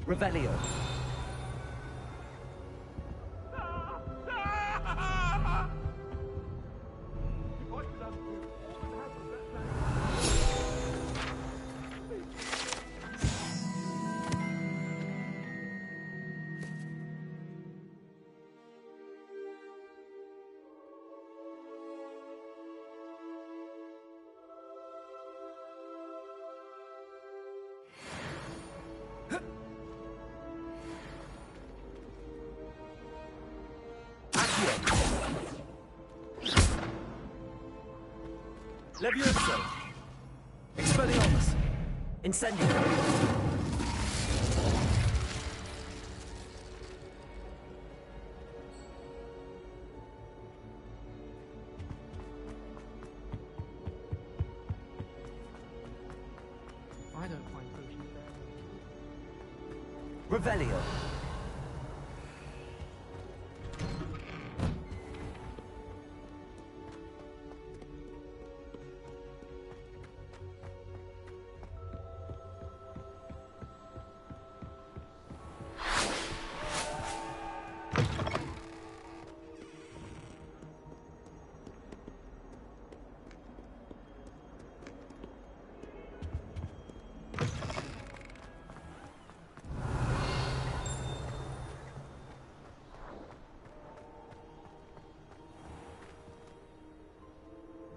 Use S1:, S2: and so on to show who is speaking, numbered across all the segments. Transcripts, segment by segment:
S1: Revelio. Levioso. Expelliarmus. Incendio.
S2: I don't find potions there.
S1: Revelio.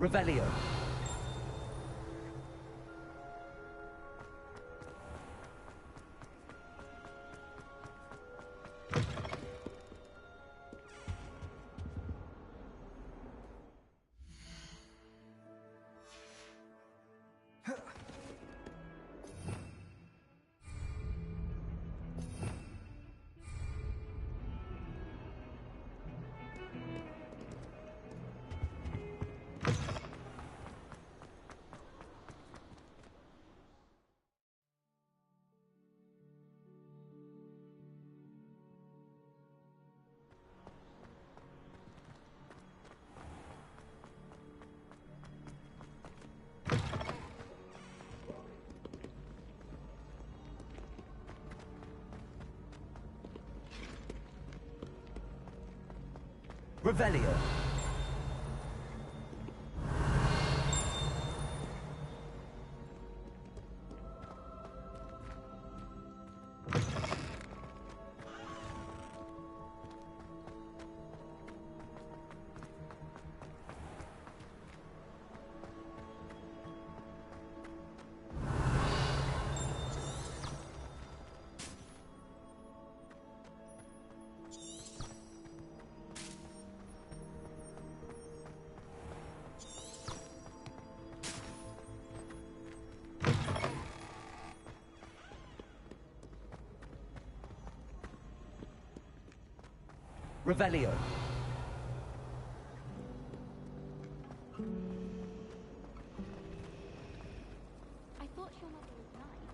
S1: Revelio. Revelio. Revelio.
S3: I thought your mother was nice.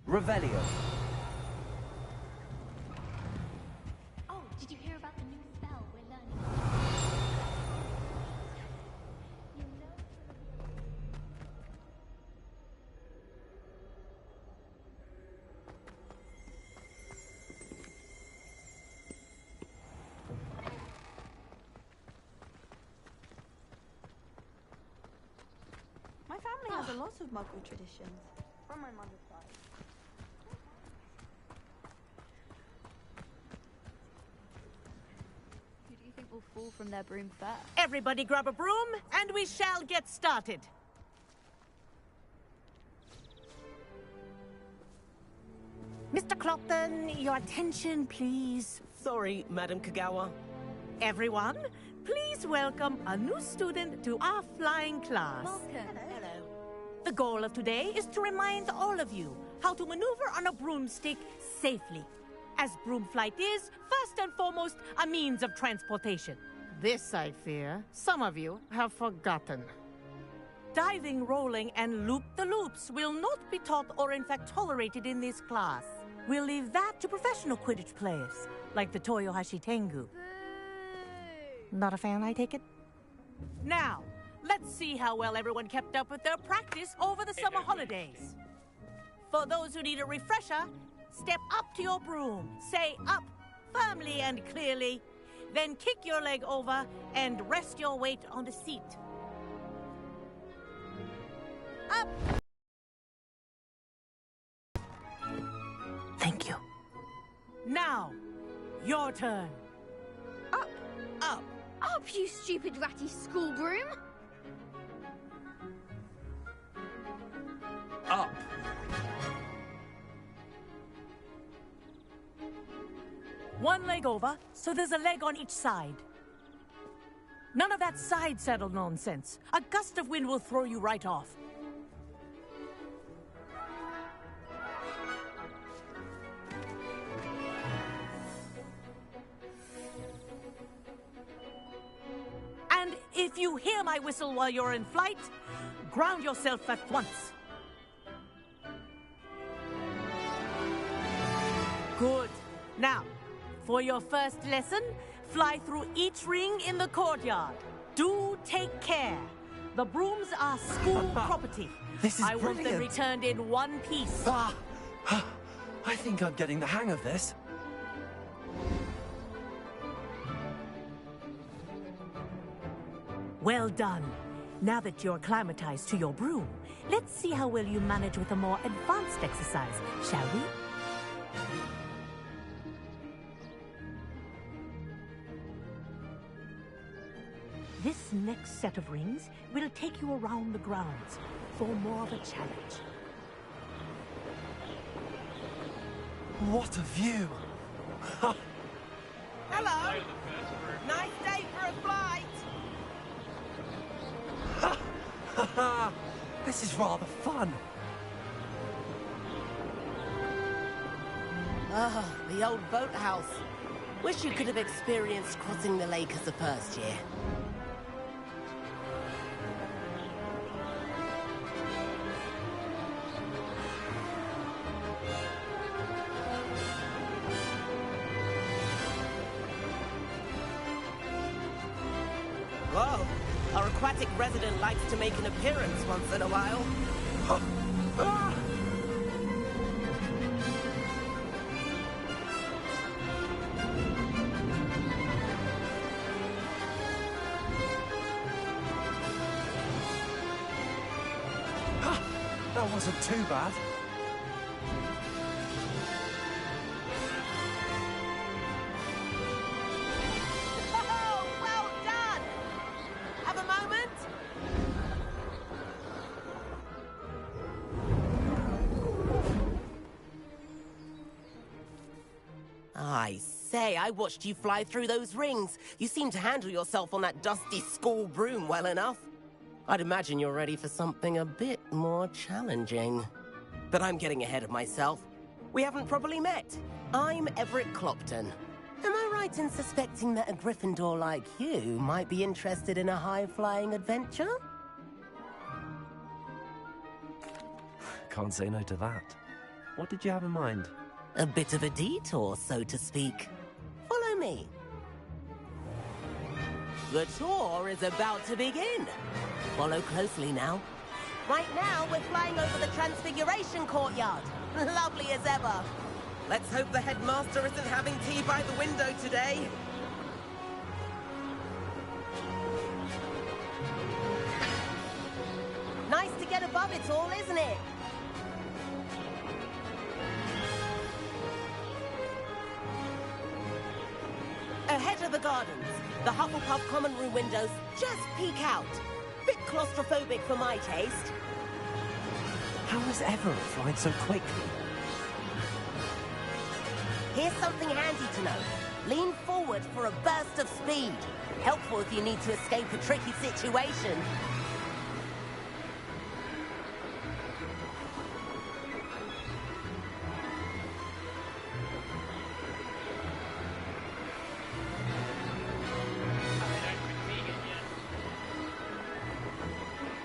S1: Revelio.
S3: Oh, did you hear about the new spell we're learning? You know.
S4: My family has a lot of Muggle traditions from my mother's side.
S5: Who do you think will fall from their broom first?
S6: Everybody grab a broom, and we shall get started. Mr. Clopton, your attention, please.
S1: Sorry, Madam Kagawa.
S6: Everyone, please welcome a new student to our flying class.
S5: Malcolm.
S6: Hello. The goal of today is to remind all of you how to maneuver on a broomstick safely, as broom flight is, first and foremost, a means of transportation. This, I fear, some of you have forgotten. Diving, rolling, and loop-the-loops will not be taught or in fact tolerated in this class. We'll leave that to professional Quidditch players, like the Toyohashi Tengu. Not a fan, I take it? Now, let's see how well everyone kept up with their practice over the summer holidays. For those who need a refresher, step up to your broom, say up firmly and clearly, then kick your leg over and rest your weight on the seat. Up! Thank you. Now, your turn.
S5: Up.
S6: Up.
S5: Up, you stupid ratty school broom.
S1: Up.
S6: One leg over, so there's a leg on each side. None of that side saddle nonsense. A gust of wind will throw you right off. And if you hear my whistle while you're in flight, ground yourself at once. Good. Now, for your first lesson, fly through each ring in the courtyard. Do take care. The brooms are school property.
S1: This is
S6: I want them
S1: brilliant.
S6: returned in one piece.
S1: I think I'm getting the hang of this.
S6: Well done. Now that you're acclimatized to your broom, let's see how well you manage with a more advanced exercise, shall we? This next set of rings will take you around the grounds for more of a challenge.
S1: What a view!
S6: Hello! Nice day for a flight!
S1: This is rather fun.
S2: Ah, the old boathouse. Wish you could have experienced crossing the lake as a first year. Whoa, our aquatic resident likes to make an appearance once in a while.
S1: That wasn't too bad.
S2: Oh, well done! Have a moment? I say, I watched you fly through those rings. You seem to handle yourself on that dusty school broom well enough. I'd imagine you're ready for something a bit more challenging. But I'm getting ahead of myself. We haven't properly met. I'm Everett Clopton. Am I right in suspecting that a Gryffindor like you might be interested in a high-flying adventure?
S1: Can't say no to that. What did you have in mind?
S2: A bit of a detour, so to speak. Follow me. The tour is about to begin. Follow closely now. Right now, we're flying over the Transfiguration Courtyard. Lovely as ever. Let's hope the headmaster isn't having tea by the window today. Nice to get above it all, isn't it? Ahead of the gardens, the Hufflepuff common room windows just peek out. Bit claustrophobic for my taste.
S1: How is Everett flying so quickly?
S2: Here's something handy to know. Lean forward for a burst of speed. Helpful if you need to escape a tricky situation.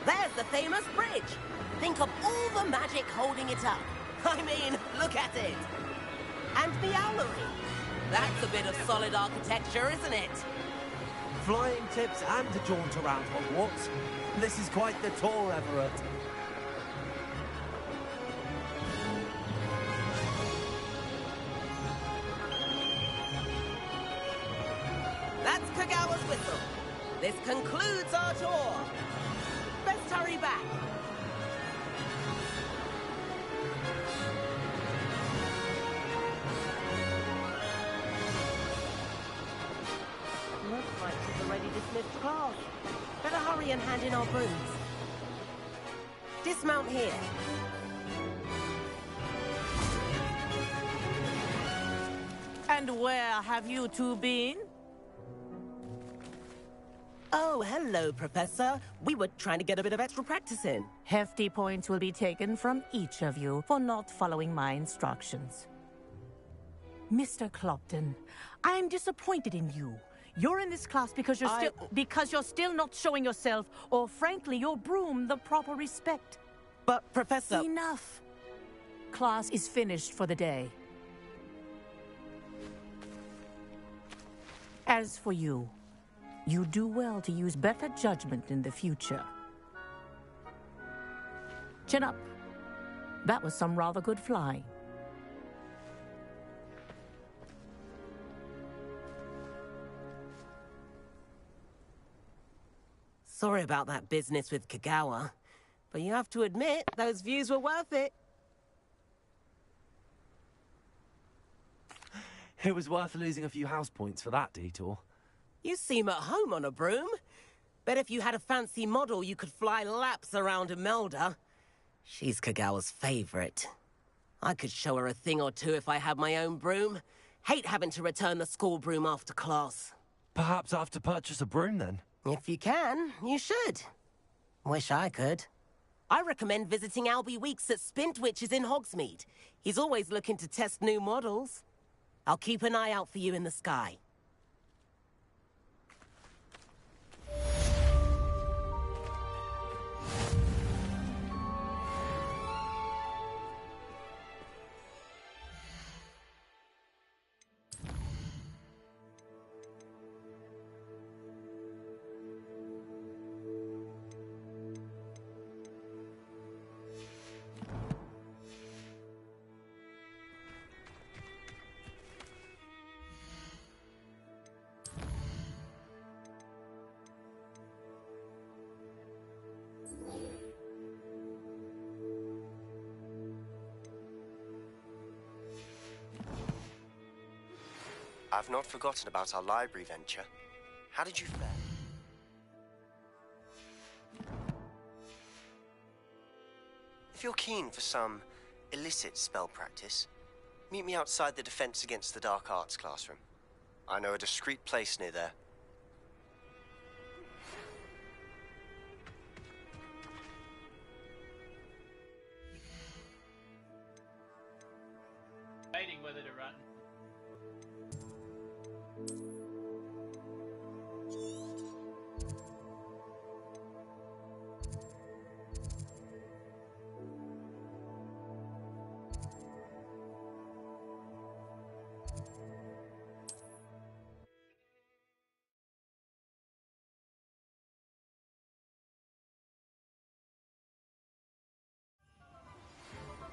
S2: There's the famous bridge. Think of all the magic holding it up. I mean, look at it. And the owlery. That's a bit of solid architecture, isn't it?
S1: Flying tips and a jaunt around Hogwarts. This is quite the tour, Everett.
S2: That's Kagawa's whistle. This concludes our tour. Best hurry back. Looks like she's already dismissed class. Better hurry and hand in our brooms. Dismount here.
S6: And where have you two been?
S2: Oh, hello, Professor. We were trying to get a bit of extra practice in.
S6: Hefty points will be taken from each of you for not following my instructions. Mr. Clopton, I'm disappointed in you. You're in this class because you're still not showing yourself, or frankly, your broom, the proper respect.
S2: But, Professor...
S6: Enough. Class is finished for the day. As for you, you do well to use better judgment in the future. Chin up. That was some rather good flying.
S2: Sorry about that business with Kagawa, but you have to admit, those views were worth it.
S1: It was worth losing a few house points for that detour.
S2: You seem at home on a broom. Bet if you had a fancy model, you could fly laps around Imelda. She's Kagawa's favorite. I could show her a thing or two if I had my own broom. Hate having to return the school broom after class.
S1: Perhaps I have to purchase a broom then.
S2: If you can, you should. Wish I could. I recommend visiting Albie Weeks at Spint Witches in Hogsmeade. He's always looking to test new models. I'll keep an eye out for you in the sky.
S7: I've not forgotten about our library venture. How did you fare? If you're keen for some illicit spell practice, meet me outside the Defense Against the Dark Arts classroom. I know a discreet place near there.
S8: Debating whether to run.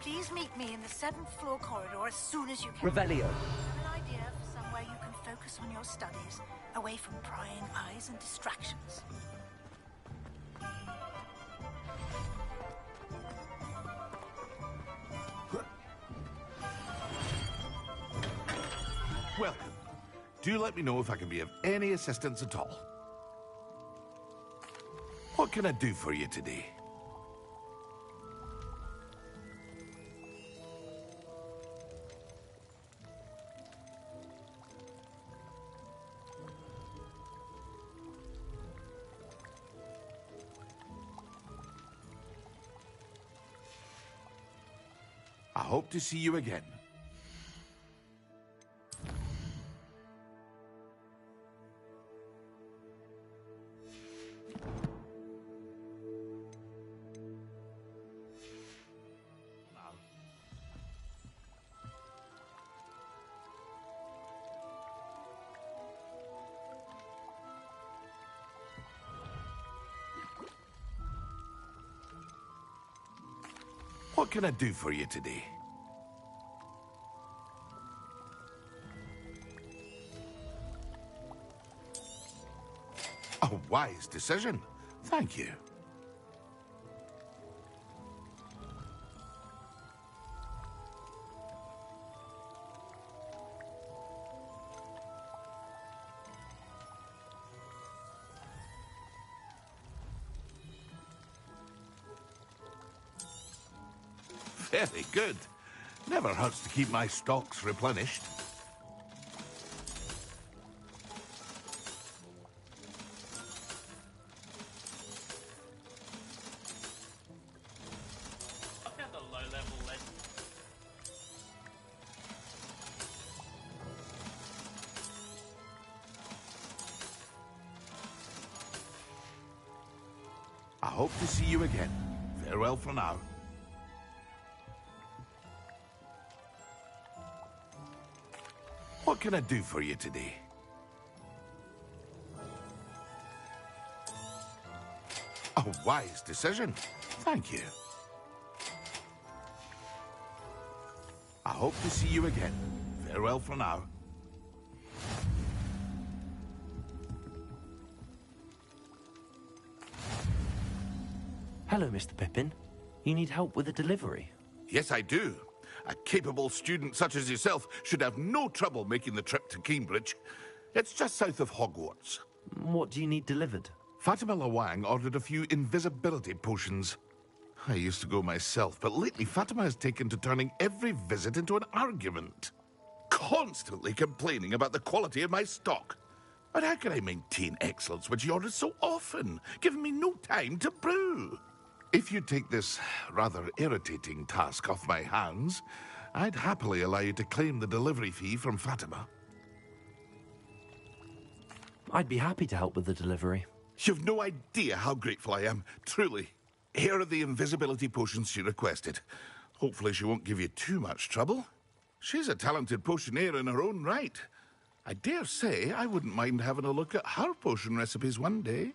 S9: Please meet me in the 7th floor corridor as soon as you can.
S1: Revelio.
S9: An idea for somewhere you can focus on your studies, away from prying eyes and distractions.
S10: Welcome. Do let me know if I can be of any assistance at all. What can I do for you today? hope to see you again. What can I do for you today? A wise decision. Thank you. Very good. Never hurts to keep my stocks replenished. I hope to see you again. Farewell for now. What can I do for you today? A wise decision. Thank you. I hope to see you again. Farewell for now.
S8: Hello, Mr. Pippin. You need help with a delivery?
S10: Yes, I do. A capable student such as yourself should have no trouble making the trip to Cambridge. It's just south of Hogwarts.
S8: What do you need delivered?
S10: Fatima Lawang ordered a few invisibility potions. I used to go myself, but lately Fatima has taken to turning every visit into an argument. Constantly complaining about the quality of my stock. But how can I maintain excellence when she orders so often, giving me no time to brew? If you take this rather irritating task off my hands, I'd happily allow you to claim the delivery fee from Fatima.
S8: I'd be happy to help with the delivery.
S10: You've no idea how grateful I am, truly. Here are the invisibility potions she requested. Hopefully she won't give you too much trouble. She's a talented potioneer in her own right. I dare say I wouldn't mind having a look at her potion recipes one day.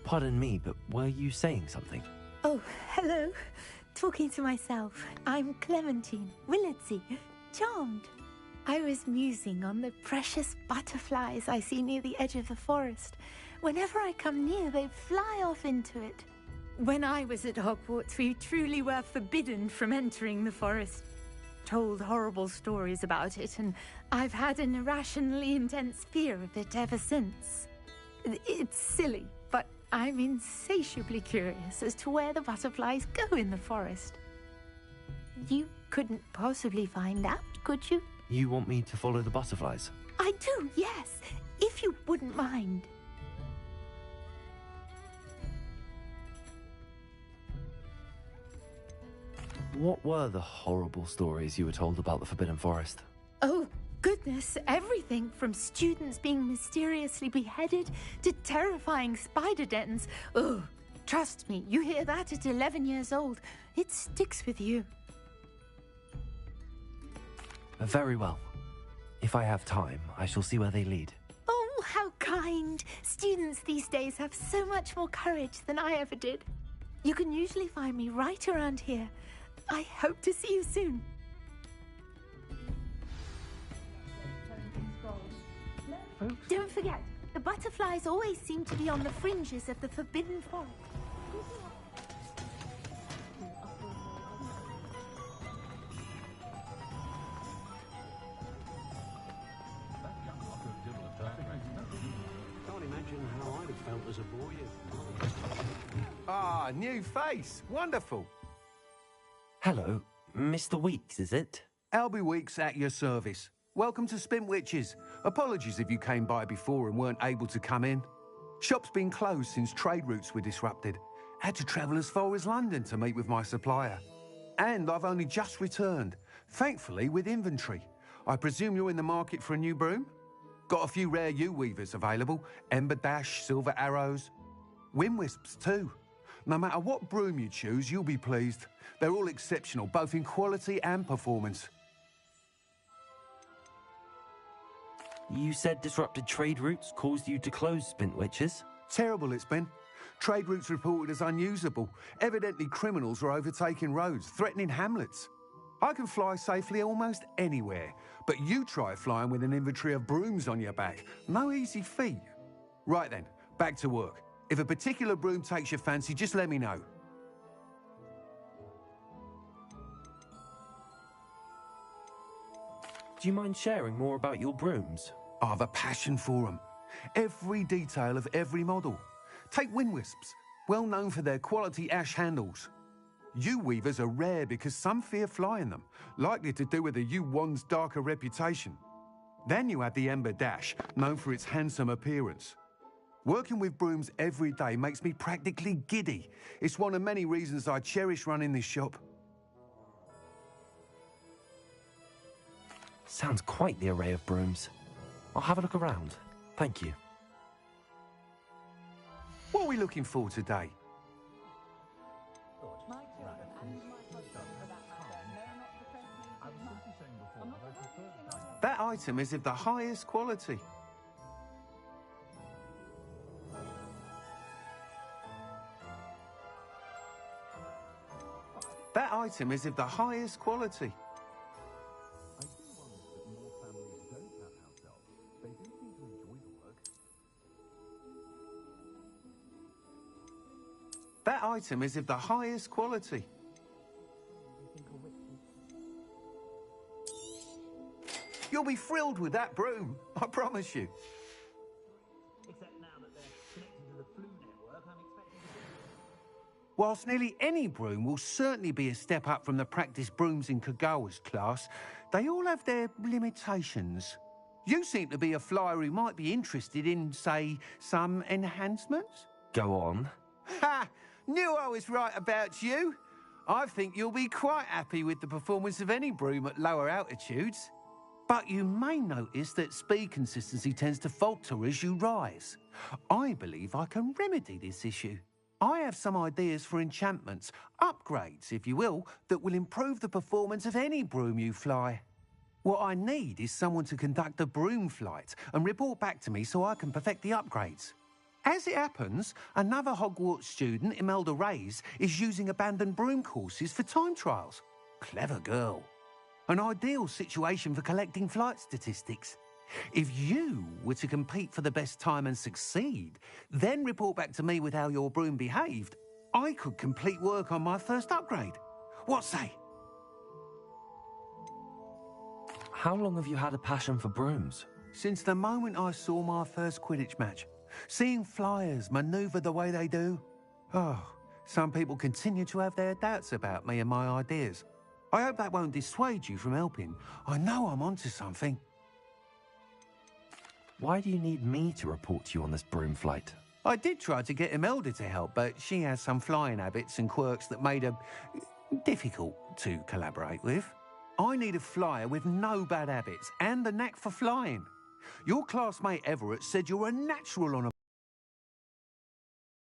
S8: Pardon me, but were you saying something?
S11: Oh, hello. Talking to myself. I'm Clementine, Willardsey, charmed. I was musing on the precious butterflies I see near the edge of the forest. Whenever I come near, they fly off into it. When I was at Hogwarts, we truly were forbidden from entering the forest. Told horrible stories about it, and I've had an irrationally intense fear of it ever since. It's silly, but I'm insatiably curious as to where the butterflies go in the forest. You couldn't possibly find out, could you?
S8: You want me to follow the butterflies?
S11: I do, yes, if you wouldn't mind.
S8: What were the horrible stories you were told about the Forbidden Forest?
S11: Oh, goodness, everything from students being mysteriously beheaded to terrifying spider dens. Oh, trust me, you hear that at 11 years old. It sticks with you.
S8: Very well. If I have time, I shall see where they lead.
S11: Oh, how kind. Students these days have so much more courage than I ever did. You can usually find me right around here. I hope to see you soon. Don't forget, the butterflies always seem to be on the fringes of the Forbidden Forest.
S12: Can't imagine how I'd have felt as a boy.
S13: Ah, new face. Wonderful.
S8: Hello, Mr. Weeks, is it?
S13: Albie Weeks at your service. Welcome to Spintwitches. Apologies if you came by before and weren't able to come in. Shop's been closed since trade routes were disrupted. Had to travel as far as London to meet with my supplier. And I've only just returned, thankfully with inventory. I presume you're in the market for a new broom? Got a few rare U-weavers available. Ember Dash, Silver Arrows. Wind Wisps too. No matter what broom you choose, you'll be pleased. They're all exceptional, both in quality and performance.
S8: You said disrupted trade routes caused you to close Spintwitches?
S13: Terrible it's been. Trade routes reported as unusable. Evidently criminals are overtaking roads, threatening hamlets. I can fly safely almost anywhere, but you try flying with an inventory of brooms on your back. No easy feat. Right then, back to work. If a particular broom takes your fancy, just let me know.
S8: Do you mind sharing more about your brooms?
S13: I have a passion for them. Every detail of every model. Take Wind Wisps, well known for their quality ash handles. U-weavers are rare because some fear flying them, likely to do with the U-wand's darker reputation. Then you have the Ember Dash, known for its handsome appearance. Working with brooms every day makes me practically giddy. It's one of many reasons I cherish running this shop.
S8: Sounds quite the array of brooms. I'll have a look around. Thank you.
S13: What are we looking for today? That item is of the highest quality. That item is of the highest quality. That item is of the highest quality. You'll be thrilled with that broom, I promise you. Except now that they're connected to the Flu network, I'm expecting to... Whilst nearly any broom will certainly be a step up from the practice brooms in Kagawa's class, they all have their limitations. You seem to be a flyer who might be interested in, say, some enhancements?
S8: Go on.
S13: Ha! Knew I was right about you. I think you'll be quite happy with the performance of any broom at lower altitudes. But you may notice that speed consistency tends to falter as you rise. I believe I can remedy this issue. I have some ideas for enchantments, upgrades, if you will, that will improve the performance of any broom you fly. What I need is someone to conduct a broom flight and report back to me so I can perfect the upgrades. As it happens, another Hogwarts student, Imelda Reyes, is using abandoned broom courses for time trials. Clever girl. An ideal situation for collecting flight statistics. If you were to compete for the best time and succeed, then report back to me with how your broom behaved, I could complete work on my first upgrade. What say?
S8: How long have you had a passion for brooms?
S13: Since the moment I saw my first Quidditch match. Seeing flyers manoeuvre the way they do. Oh, some people continue to have their doubts about me and my ideas. I hope that won't dissuade you from helping. I know I'm onto something.
S8: Why do you need me to report to you on this broom flight?
S13: I did try to get Imelda to help, but she has some flying habits and quirks that made her difficult to collaborate with. I need a flyer with no bad habits and the knack for flying. Your classmate Everett said you're a natural on a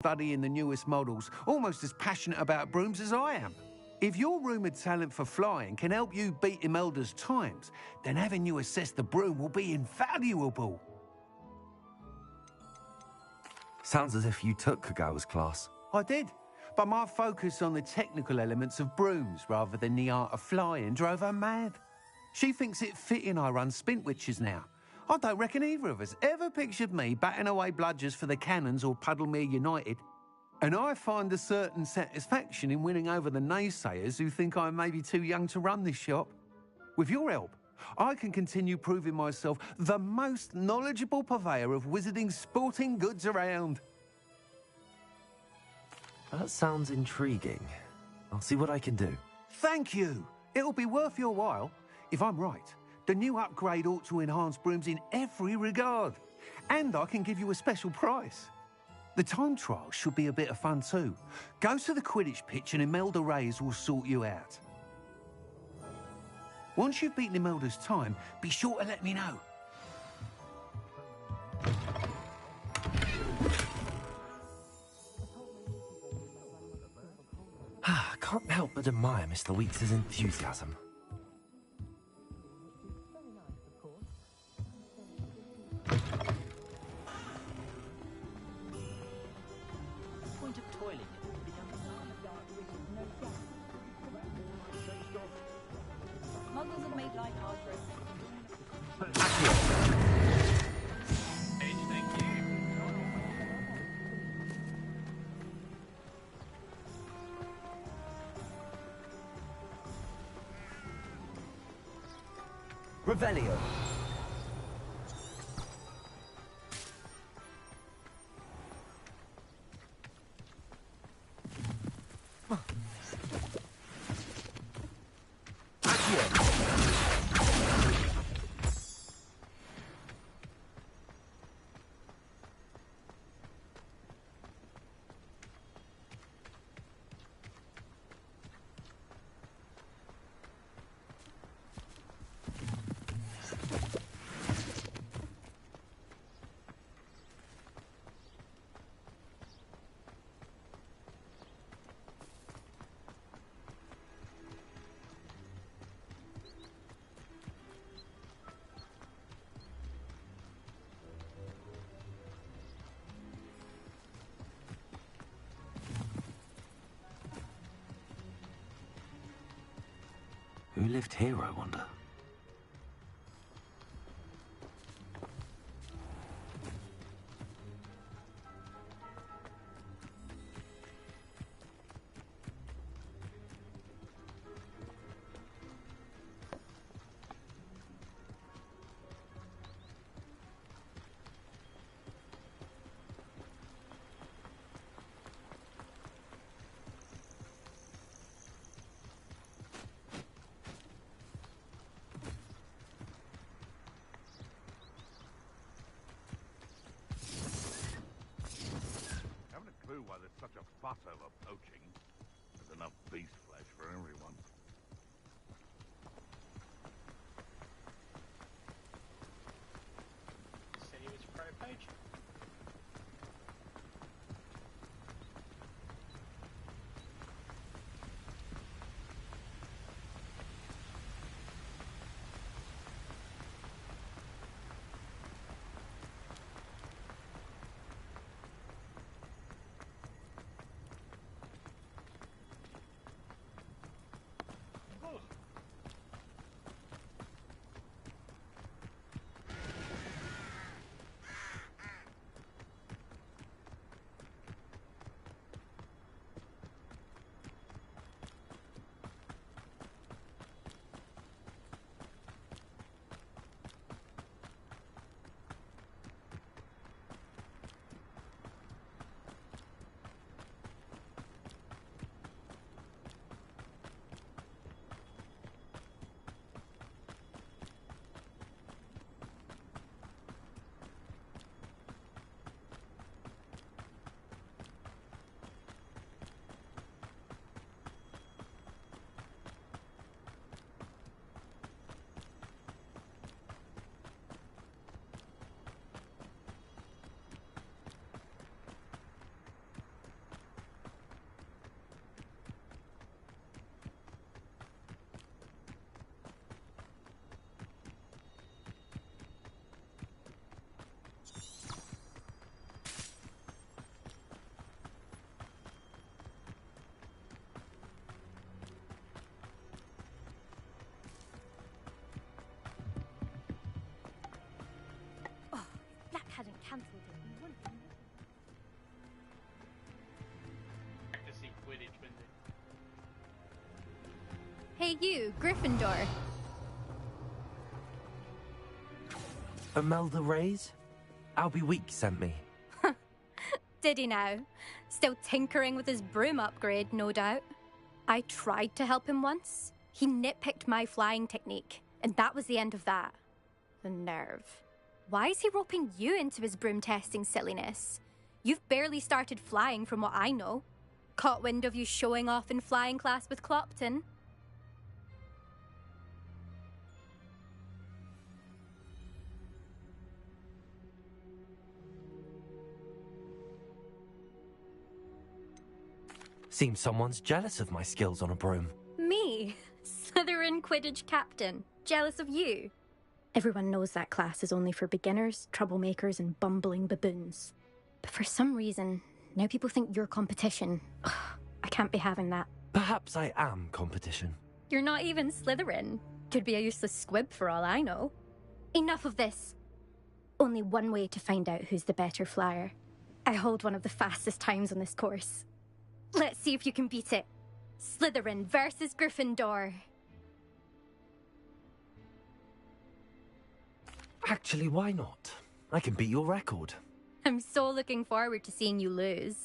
S13: buddy in the newest models, almost as passionate about brooms as I am. If your rumoured talent for flying can help you beat Imelda's times, then having you assess the broom will be invaluable.
S8: Sounds as if you took Kagawa's class.
S13: I did, but my focus on the technical elements of brooms rather than the art of flying drove her mad. She thinks it fitting I run Spintwitches now. I don't reckon either of us ever pictured me batting away bludgers for the Cannons or Puddlemere United. And I find a certain satisfaction in winning over the naysayers who think I'm maybe too young to run this shop. With your help, I can continue proving myself the most knowledgeable purveyor of wizarding sporting goods around.
S8: That sounds intriguing. I'll see what I can do.
S13: Thank you. It'll be worth your while. If I'm right, the new upgrade ought to enhance brooms in every regard. And I can give you a special price. The time trial should be a bit of fun too. Go to the Quidditch pitch and Imelda Reyes will sort you out. Once you've beaten Imelda's time, be sure to let me know.
S8: I can't help but admire Mr. Weeks' enthusiasm.
S3: Muggles have made life hard for us.
S1: Revelio.
S8: Who lived here, I wonder?
S10: Why there's such a fuss over poaching. There's enough beast flesh for everyone.
S14: Said he was pro-poaching.
S6: cancelled it. We won't do
S14: Practicing Quidditch when they...
S15: Hey you, Gryffindor.
S8: Imelda Reyes? Albie Week sent me.
S15: Did he now? Still tinkering with his broom upgrade, no doubt. I tried to help him once. He nitpicked my flying technique, and that was the end of that. The nerve. Why is he roping you into his broom testing silliness? You've barely started flying from what I know. Caught wind of you showing off in flying class with Clopton.
S8: Seems someone's jealous of my skills on a broom.
S15: Me? Slytherin Quidditch captain. Jealous of you? Everyone knows that class is only for beginners, troublemakers, and bumbling baboons. But for some reason, now people think you're competition. Ugh, I can't be having that.
S8: Perhaps I am competition.
S15: You're not even Slytherin. Could be a useless squib for all I know. Enough of this. Only one way to find out who's the better flyer. I hold one of the fastest times on this course. Let's see if you can beat it. Slytherin versus Gryffindor.
S8: Actually, why not? I can beat your record.
S15: I'm so looking forward to seeing you lose.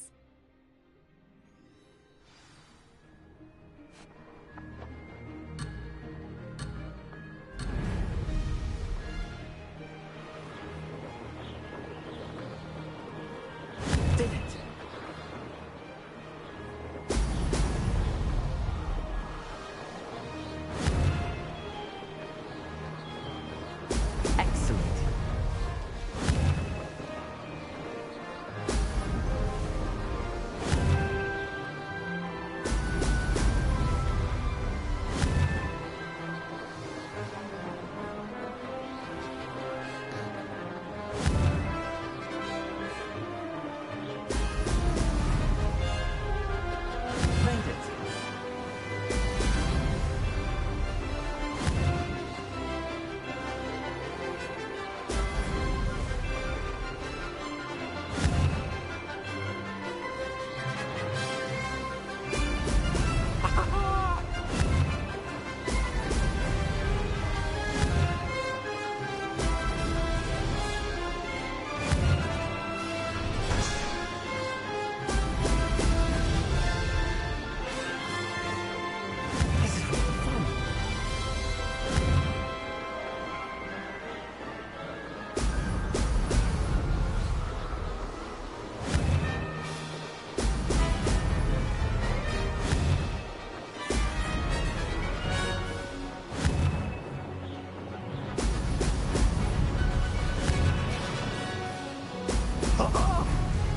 S8: Did it?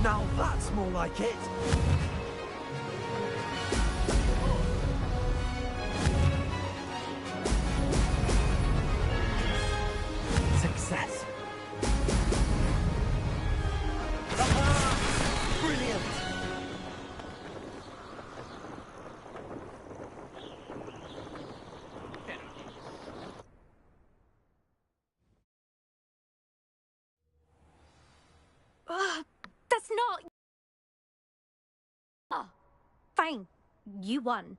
S1: Now that's more like it.
S8: Success.
S1: Brilliant.
S15: That's not... Oh, fine. You won.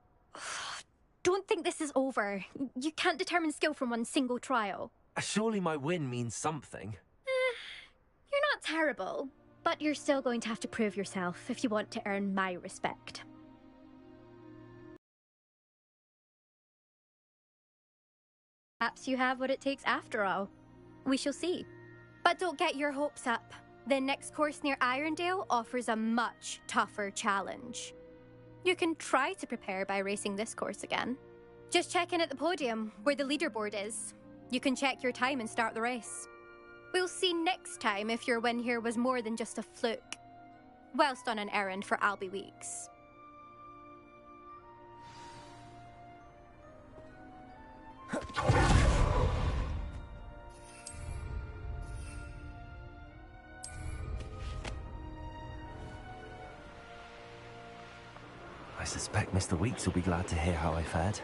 S15: Don't think this is over. You can't determine skill from one single trial.
S8: Surely my win means something.
S15: You're not terrible, but you're still going to have to prove yourself if you want to earn my respect. Perhaps you have what it takes after all. We shall see. But don't get your hopes up. The next course near Irondale offers a much tougher challenge. You can try to prepare by racing this course again. Just check in at the podium, where the leaderboard is. You can check your time and start the race. We'll see next time if your win here was more than just a fluke. Whilst on an errand for Albie Weeks.
S8: I suspect Mr. Weeks will be glad to hear how I fared.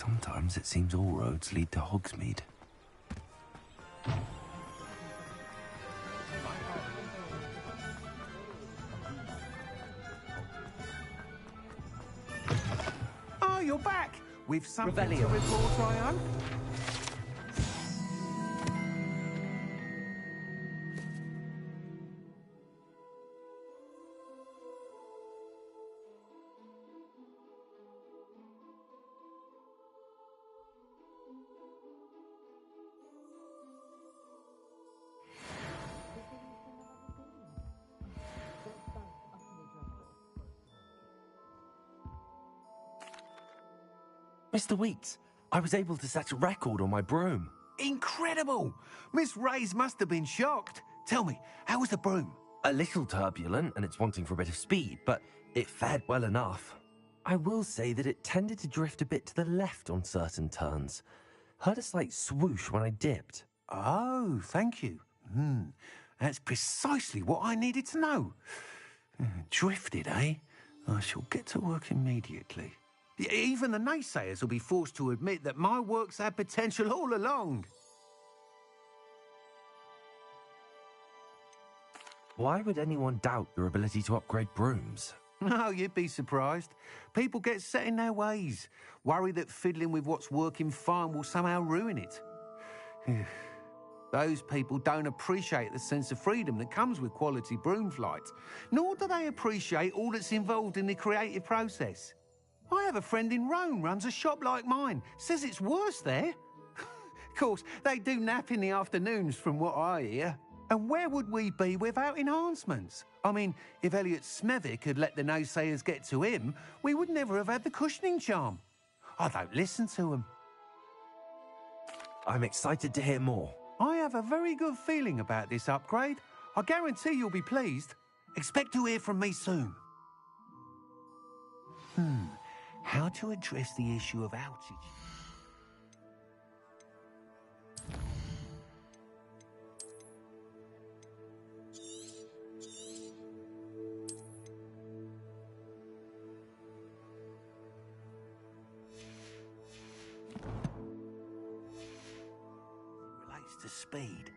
S8: Sometimes it seems all roads lead to Hogsmeade.
S13: Oh, you're back! With something
S16: Revelio.
S13: to report, I hope?
S8: Mr. Weeks, I was able to set a record on my broom.
S13: Incredible! Miss Reyes must have been shocked. Tell me, how was the broom?
S8: A little turbulent, and it's wanting for a bit of speed, but it fared well enough. I will say that it tended to drift a bit to the left on certain turns. Heard a slight swoosh when I dipped.
S13: Oh, thank you. That's precisely what I needed to know. Drifted, eh? I shall get to work immediately. Even the naysayers will be forced to admit that my work's had potential all along.
S8: Why would anyone doubt your ability to upgrade brooms?
S13: No, you'd be surprised. People get set in their ways, worry that fiddling with what's working fine will somehow ruin it. Those people don't appreciate the sense of freedom that comes with quality broom flight, nor do they appreciate all that's involved in the creative process. I have a friend in Rome runs a shop like mine, says it's worse there. Of course, they do nap in the afternoons from what I hear. And where would we be without enhancements? I mean, if Elliot Smethwick had let the naysayers get to him, we would never have had the cushioning charm. I don't listen to them.
S8: I'm excited to hear more.
S13: I have a very good feeling about this upgrade. I guarantee you'll be pleased. Expect to hear from me soon. How to address the issue of altitude? Relates to speed.